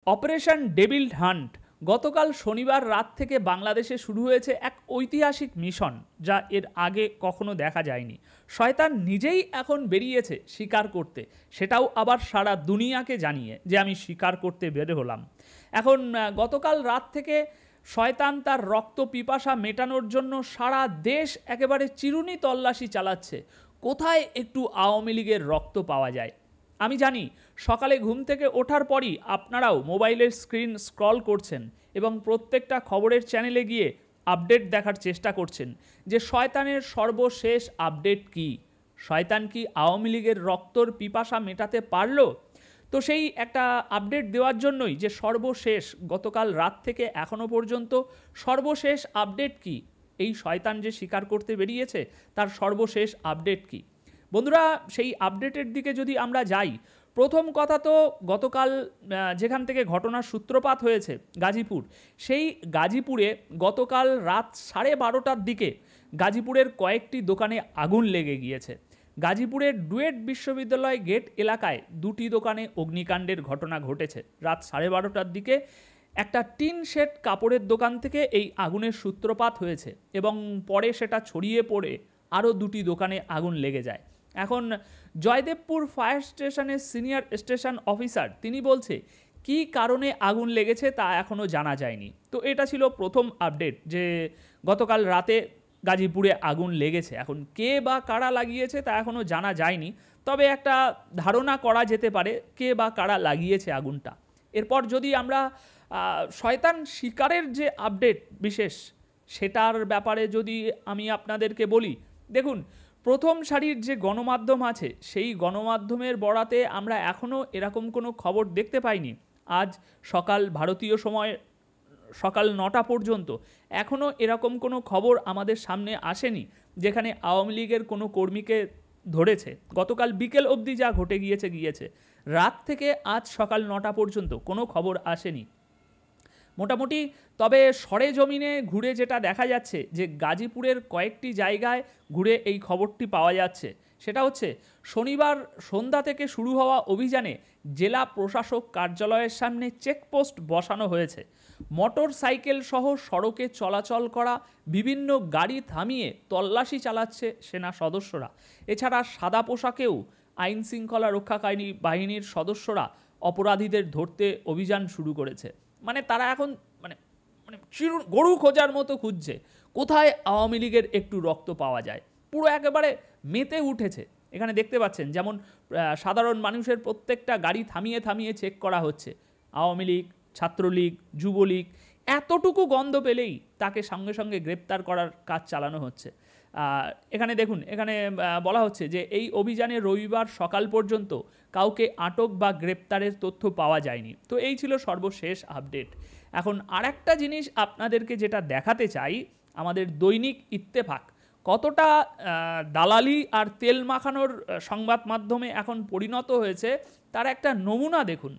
Operation devil hunt গতকাল শনিবার রাত থেকে বাংলাদেশে শুরু হয়েছে এক ঐতিহাসিক মিশন, যা এর আগে কখনো দেখা যায়নি। শয়তান নিজেই এখন বেরিয়েছে স্বীকার করতে, সেটাও আবার সারা দুনিয়াকে জানিয়ে যে আমি স্বীকার করতে বের হলাম। এখন গতকাল রাত থেকে শয়তান তার রক্ত পিপাসা মেটানোর জন্য সারা দেশ একেবারে চিরুনি তল্লাশি চালাচ্ছে, কোথায় একটু আওয়ামী লীগের রক্ত পাওয়া যায়। আমি জানি সকালে ঘুম থেকে ওঠার পরই আপনারাও মোবাইলের স্ক্রিন স্ক্রল করছেন এবং প্রত্যেকটা খবরের চ্যানেলে গিয়ে আপডেট দেখার চেষ্টা করছেন যে শয়তানের সর্বশেষ আপডেট কি, শয়তান কি আওয়ামী লীগের রক্তর পিপাসা মেটাতে পারলো। তো সেই একটা আপডেট দেওয়ার জন্যই যে সর্বশেষ গতকাল রাত থেকে এখনো পর্যন্ত সর্বশেষ আপডেট কি, এই শয়তান যে স্বীকার করতে বেরিয়েছে তার সর্বশেষ আপডেট কি। বন্ধুরা, সেই আপডেটের দিকে যদি আমরা যাই, প্রথম কথা তো গতকাল যেখান থেকে ঘটনার সূত্রপাত হয়েছে গাজীপুর, সেই গাজীপুরে গতকাল রাত 12:30টার দিকে গাজীপুরের কয়েকটি দোকানে আগুন লেগে গিয়েছে। গাজীপুরের ডুয়েট বিশ্ববিদ্যালয় গেট এলাকায় দুটি দোকানে অগ্নিকাণ্ডের ঘটনা ঘটেছে। রাত 12:30টার দিকে একটা টিন শেড কাপড়ের দোকান থেকে এই আগুনের সূত্রপাত হয়েছে এবং পরে সেটা ছড়িয়ে পড়ে আরও দুটি দোকানে আগুন লেগে যায়। এখন জয়দেবপুর ফায়ার স্টেশনের সিনিয়র স্টেশন অফিসার তিনি বলছে কি কারণে আগুন লেগেছে তা এখনও জানা যায়নি। তো এটা ছিল প্রথম আপডেট যে গতকাল রাতে গাজীপুরে আগুন লেগেছে। এখন কে বা কারা লাগিয়েছে তা এখনও জানা যায়নি, তবে একটা ধারণা করা যেতে পারে কে বা কারা লাগিয়েছে আগুনটা। এরপর যদি আমরা শয়তান শিকারের যে আপডেট বিশেষ সেটার ব্যাপারে যদি আমি আপনাদেরকে বলি, দেখুন প্রথম সারির যে গণমাধ্যম আছে সেই গণমাধ্যমের বরাতে আমরা এখনও এরকম কোনো খবর দেখতে পাইনি। আজ সকাল ভারতীয় সময় সকাল 9টা পর্যন্ত এখনও এরকম কোনো খবর আমাদের সামনে আসেনি যেখানে আওয়ামী লীগের কোনো কর্মীকে ধরেছে। গতকাল বিকেল অবধি যা ঘটে গিয়েছে, রাত থেকে আজ সকাল 9টা পর্যন্ত কোনো খবর আসেনি মোটামুটি। তবে সরেজমিনে ঘুরে যেটা দেখা যাচ্ছে যে গাজীপুরের কয়েকটি জায়গায় ঘুরে এই খবরটি পাওয়া যাচ্ছে, সেটা হচ্ছে শনিবার সন্ধ্যা থেকে শুরু হওয়া অভিযানে জেলা প্রশাসক কার্যালয়ের সামনে চেকপোস্ট বসানো হয়েছে। মোটর সাইকেল সহ সড়কে চলাচল করা বিভিন্ন গাড়ি থামিয়ে তল্লাশি চালাচ্ছে সেনা সদস্যরা। এছাড়া সাদা পোশাকেও আইন শৃঙ্খলা রক্ষাকারী বাহিনীর সদস্যরা অপরাধীদের ধরতে অভিযান শুরু করেছে। মানে তারা এখন মানে গরু খোঁজার মতো খুঁজছে কোথায় আওয়ামী লীগের একটু রক্ত পাওয়া যায়। পুরো একেবারে মেতে উঠেছে। এখানে দেখতে পাচ্ছেন যেমন সাধারণ মানুষের প্রত্যেকটা গাড়ি থামিয়ে চেক করা হচ্ছে। আওয়ামী লীগ, ছাত্রলীগ, যুবলীগ এতটুকু গন্ধ পেলেই তাকে সঙ্গে সঙ্গে গ্রেপ্তার করার কাজ চালানো হচ্ছে। এখানে দেখুন, এখানে বলা হচ্ছে যে এই অভিযানে রবিবার সকাল পর্যন্ত কাউকে আটক বা গ্রেপ্তারের তথ্য পাওয়া যায়নি। তো এই ছিল সর্বশেষ আপডেট। এখন আরেকটা জিনিস আপনাদেরকে যেটা দেখাতে চাই, আমাদের দৈনিক ইত্তেফাক কতটা দালালি আর তেল মাখানোর সংবাদ মাধ্যমে এখন পরিণত হয়েছে তার একটা নমুনা দেখুন।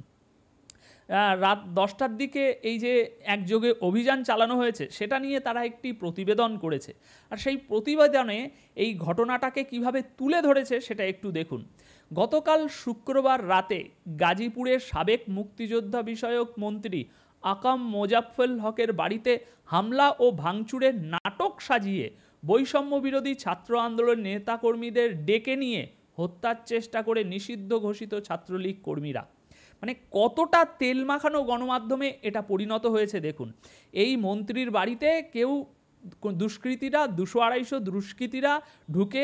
রাত 10টার দিকে এই যে একযোগে অভিযান চালানো হয়েছে সেটা নিয়ে তারা একটি প্রতিবেদন করেছে, আর সেই প্রতিবেদনে এই ঘটনাটাকে কিভাবে তুলে ধরেছে সেটা একটু দেখুন। গতকাল শুক্রবার রাতে গাজীপুরের সাবেক মুক্তিযোদ্ধা বিষয়ক মন্ত্রী আকাম মোজাফফল হকের বাড়িতে হামলা ও ভাঙচুরের নাটক সাজিয়ে বৈষম্য বিরোধী ছাত্র আন্দোলনের নেতাকর্মীদের ডেকে নিয়ে হত্যার চেষ্টা করে নিষিদ্ধ ঘোষিত ছাত্রলীগ কর্মীরা। মানে কতটা তেল মাখানো গণমাধ্যমে এটা পরিণত হয়েছে দেখুন। এই মন্ত্রীর বাড়িতে কেউ দুষ্কৃতীরা 200-250 দুষ্কৃতীরা ঢুকে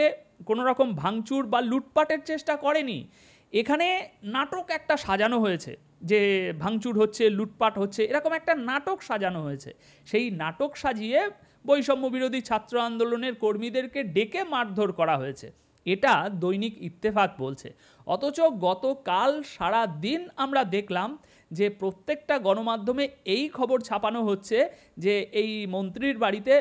কোনো রকম ভাঙচুর বা লুটপাটের চেষ্টা করেনি। এখানে নাটক একটা সাজানো হয়েছে যে ভাঙচুর হচ্ছে, লুটপাট হচ্ছে, এরকম একটা নাটক সাজানো হয়েছে। সেই নাটক সাজিয়ে বৈষম্য বিরোধী ছাত্র আন্দোলনের কর্মীদেরকে ডেকে মারধর করা হয়েছে, এটা দৈনিক ইত্তেফাক বলছে। অথচ গতকাল সারা দিন আমরা দেখলাম যে প্রত্যেকটা গণমাধ্যমে এই খবর ছাপানো হচ্ছে যে এই মন্ত্রীর বাড়িতে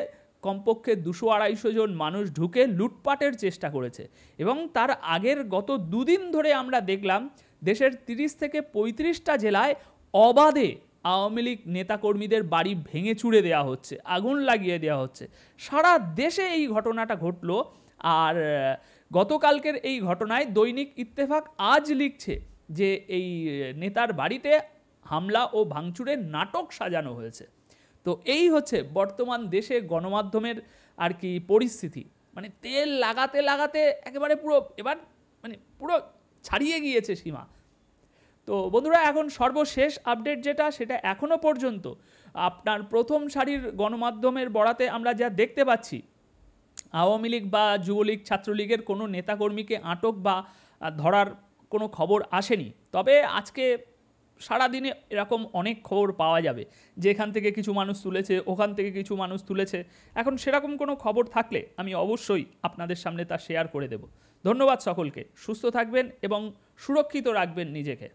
কমপক্ষে 200-250 জন মানুষ ঢুকে লুটপাটের চেষ্টা করেছে। এবং তার আগের গত দুদিন ধরে আমরা দেখলাম দেশের 30 থেকে 35টা জেলায় অবাধে আওয়ামী লীগ নেতাকর্মীদের বাড়ি ভেঙে চুড়ে দেওয়া হচ্ছে, আগুন লাগিয়ে দেওয়া হচ্ছে। সারা দেশে এই ঘটনাটা ঘটলো। আর গতকালকের এই ঘটনায় দৈনিক ইত্তেফাক আজ লিখছে যে এই নেতার বাড়িতে হামলা ও ভাঙচুরের নাটক সাজানো হয়েছে। তো এই হচ্ছে বর্তমান দেশে গণমাধ্যমের আর কি পরিস্থিতি। মানে তেল লাগাতে লাগাতে একেবারে পুরো এবার মানে পুরো ছাড়িয়ে গিয়েছে সীমা। তো বন্ধুরা, এখন সর্বশেষ আপডেট যেটা, সেটা এখনও পর্যন্ত আপনার প্রথম সারির গণমাধ্যমের বরাতে আমরা যা দেখতে পাচ্ছি, আওয়ামী লীগ বা যুবলীগ ছাত্রলীগের কোনো নেতাকর্মীকে আটক বা ধরার কোনো খবর আসেনি। তবে আজকে সারাদিনে এরকম অনেক খবর পাওয়া যাবে, যে এখান থেকে কিছু মানুষ তুলেছে, ওখান থেকে কিছু মানুষ তুলেছে। এখন সেরকম কোনো খবর থাকলে আমি অবশ্যই আপনাদের সামনে তা শেয়ার করে দেব। ধন্যবাদ সকলকে, সুস্থ থাকবেন এবং সুরক্ষিত রাখবেন নিজেকে।